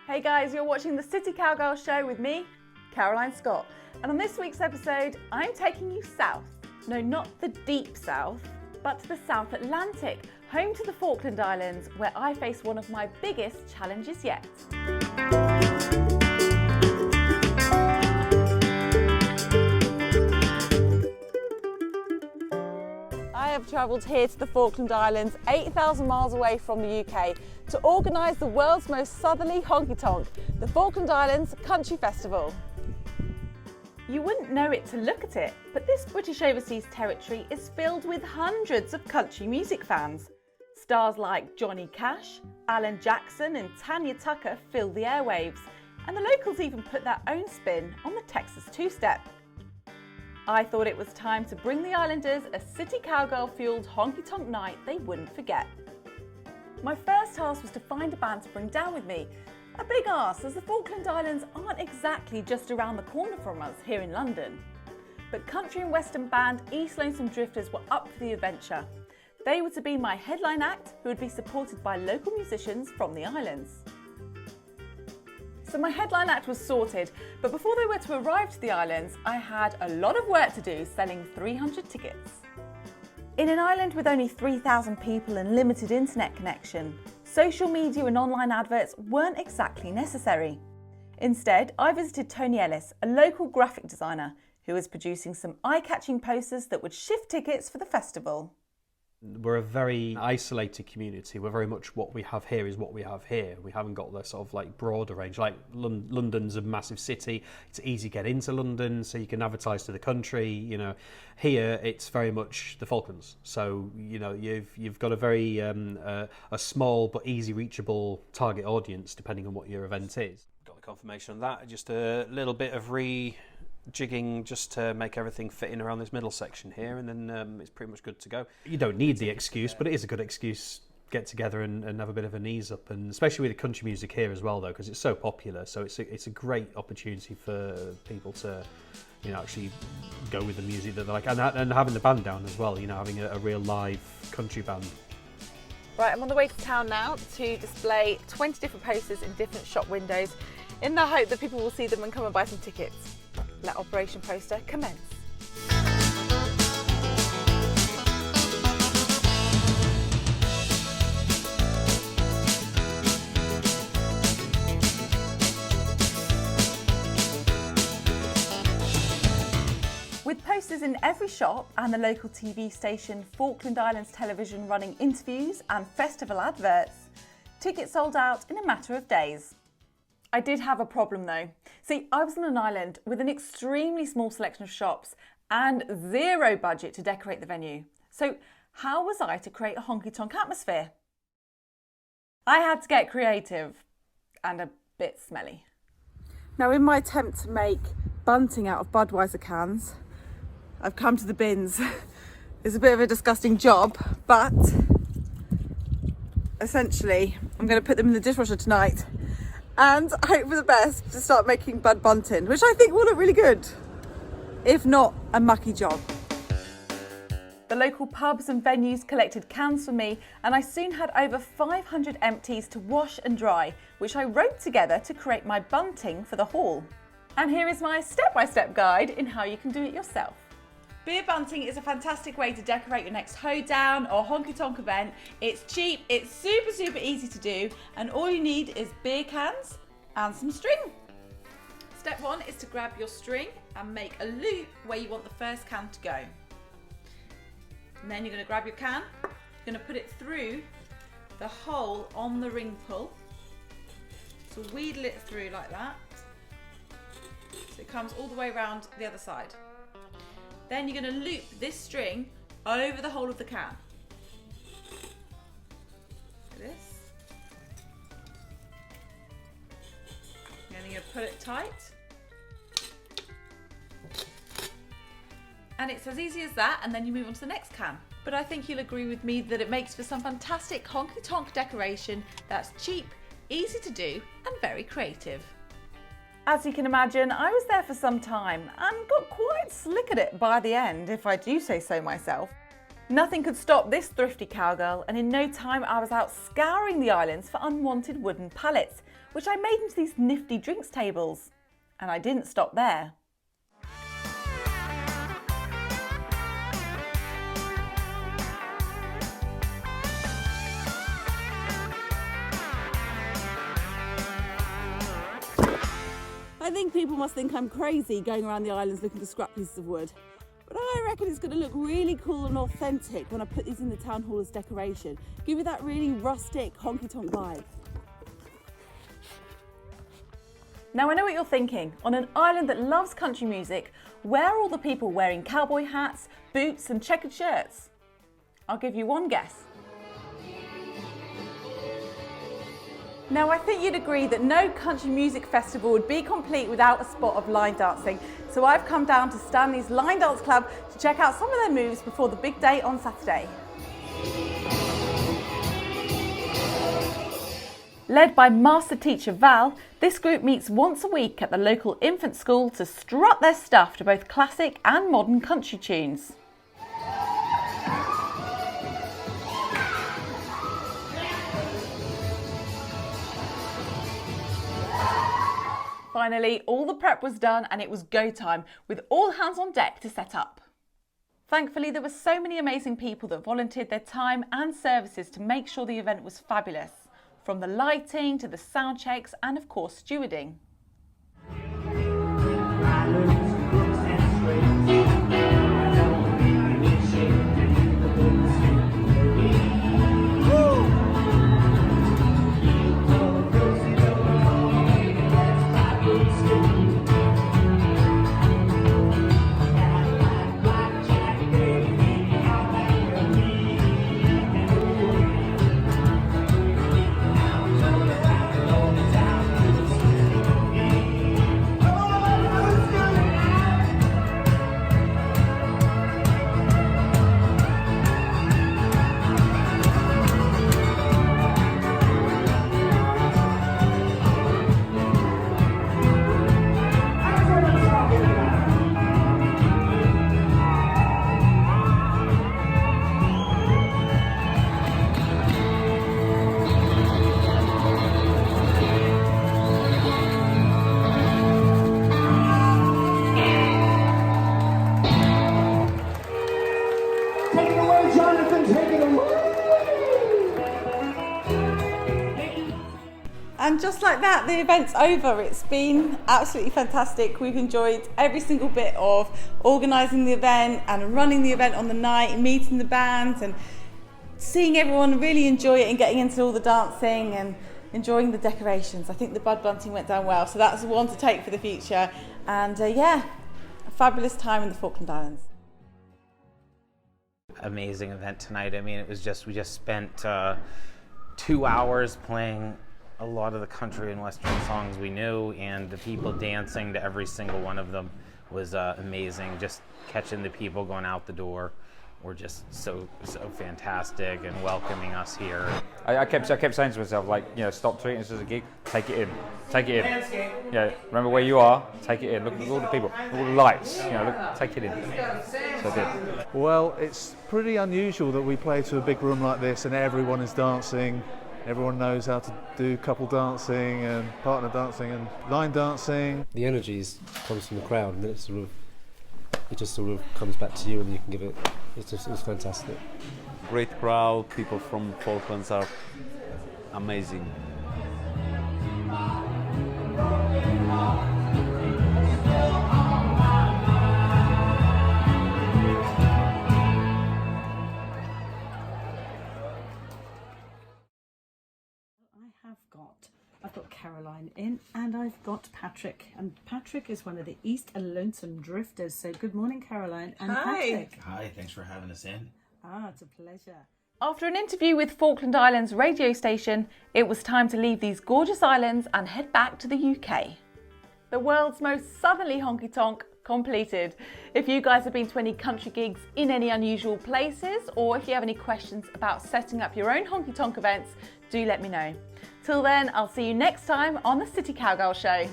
Hey guys, you're watching the City Cowgirl Show with me, Caroline Scott. And on this week's episode, I'm taking you south. No, not the deep south, but to the South Atlantic, home to the Falkland Islands, where I face one of my biggest challenges yet. I have travelled here to the Falkland Islands, 8,000 miles away from the UK, to organise the world's most southerly honky tonk, the Falkland Islands Country Festival. You wouldn't know it to look at it, but this British overseas territory is filled with hundreds of country music fans. Stars like Johnny Cash, Alan Jackson and Tanya Tucker fill the airwaves, and the locals even put their own spin on the Texas two-step. I thought it was time to bring the Islanders a City Cowgirl-fueled honky-tonk night they wouldn't forget. My first task was to find a band to bring down with me. A big ask, as the Falkland Islands aren't exactly just around the corner from us here in London. But country and western band East Lonesome Drifters were up for the adventure. They were to be my headline act, who would be supported by local musicians from the islands. So my headline act was sorted, but before they were to arrive to the islands, I had a lot of work to do selling 300 tickets. In an island with only 3,000 people and limited internet connection, social media and online adverts weren't exactly necessary. Instead, I visited Tony Ellis, a local graphic designer, who was producing some eye-catching posters that would shift tickets for the festival. We're a very isolated community. We're very much what we have here is what we have here. We haven't got the sort of like broader range. Like London's a massive city. It's easy to get into London, so you can advertise to the country. You know, here it's very much the Falklands. So you know you've got a very a small but easy reachable target audience depending on what your event is. Got the confirmation on that. Just a little bit of jigging just to make everything fit in around this middle section here, and then it's pretty much good to go. You don't need the excuse, but it is a good excuse. Get together and have a bit of an ease up, and especially with the country music here as well, though, because it's so popular. So it's a great opportunity for people to, you know, actually go with the music that they like, and having the band down as well. You know, having a real live country band. Right, I'm on the way to town now to display 20 different posters in different shop windows, in the hope that people will see them and come and buy some tickets. Let Operation Poster commence. With posters in every shop and the local TV station Falkland Islands Television running interviews and festival adverts, tickets sold out in a matter of days. I did have a problem though. See, I was on an island with an extremely small selection of shops and zero budget to decorate the venue. So how was I to create a honky-tonk atmosphere? I had to get creative and a bit smelly. Now, in my attempt to make bunting out of Budweiser cans, I've come to the bins. It's a bit of a disgusting job, but essentially I'm going to put them in the dishwasher tonight and hope for the best to start making Bud Bunting, which I think will look really good, if not a mucky job. The local pubs and venues collected cans for me, and I soon had over 500 empties to wash and dry, which I roped together to create my bunting for the hall. And here is my step-by-step guide in how you can do it yourself. Beer bunting is a fantastic way to decorate your next hoedown or honky-tonk event. It's cheap, it's super easy to do, and all you need is beer cans and some string. Step one is to grab your string and make a loop where you want the first can to go. And then you're going to grab your can, you're going to put it through the hole on the ring pull. So wheedle it through like that, so it comes all the way around the other side. Then you're going to loop this string over the whole of the can. Like this. And then you're going to put it tight. And it's as easy as that, and then you move on to the next can. But I think you'll agree with me that it makes for some fantastic honky-tonk decoration that's cheap, easy to do, and very creative. As you can imagine, I was there for some time and got quite slick at it by the end, if I do say so myself. Nothing could stop this thrifty cowgirl, and in no time I was out scouring the islands for unwanted wooden pallets, which I made into these nifty drinks tables. And I didn't stop there. I think people must think I'm crazy going around the islands looking for scrap pieces of wood. But I reckon it's going to look really cool and authentic when I put these in the town hall as decoration. Give you that really rustic honky tonk vibe. Now I know what you're thinking. On an island that loves country music, where are all the people wearing cowboy hats, boots and checkered shirts? I'll give you one guess. Now I think you'd agree that no country music festival would be complete without a spot of line dancing. So I've come down to Stanley's Line Dance Club to check out some of their moves before the big day on Saturday. Led by master teacher Val, this group meets once a week at the local infant school to strut their stuff to both classic and modern country tunes. Finally, all the prep was done and it was go time, with all hands on deck to set up. Thankfully, there were so many amazing people that volunteered their time and services to make sure the event was fabulous, from the lighting to the sound checks and of course stewarding. And just like that, the event's over. It's been absolutely fantastic. We've enjoyed every single bit of organising the event and running the event on the night, meeting the bands and seeing everyone really enjoy it and getting into all the dancing and enjoying the decorations. I think the bud bunting went down well, so that's one to take for the future. And yeah, a fabulous time in the Falkland Islands. Amazing event tonight. I mean, it was we just spent 2 hours playing a lot of the country and western songs we knew, and the people dancing to every single one of them was amazing. Just catching the people going out the door were just so fantastic and welcoming us here. I kept saying to myself, like, you know, stop treating this as a gig, take it in, take it in. Yeah, remember where you are, take it in. Look at all the people, all the lights, you know, look, take it in. So I did. Well, it's pretty unusual that we play to a big room like this and everyone is dancing. Everyone knows how to do couple dancing and partner dancing and line dancing. The energy comes from the crowd, and then it just sort of comes back to you, and you can give it. It's fantastic. Great crowd. People from Falklands are amazing. I've got Caroline in, and I've got Patrick, and Patrick is one of the East Lonesome Drifters. So good morning, Caroline and Patrick. Hi, thanks for having us in. It's a pleasure. After an interview with Falkland Islands radio station, it was time to leave these gorgeous islands and head back to the UK. The world's most southerly honky tonk completed. If you guys have been to any country gigs in any unusual places, or if you have any questions about setting up your own honky tonk events, do let me know. Till then, I'll see you next time on the City Cowgirl Show.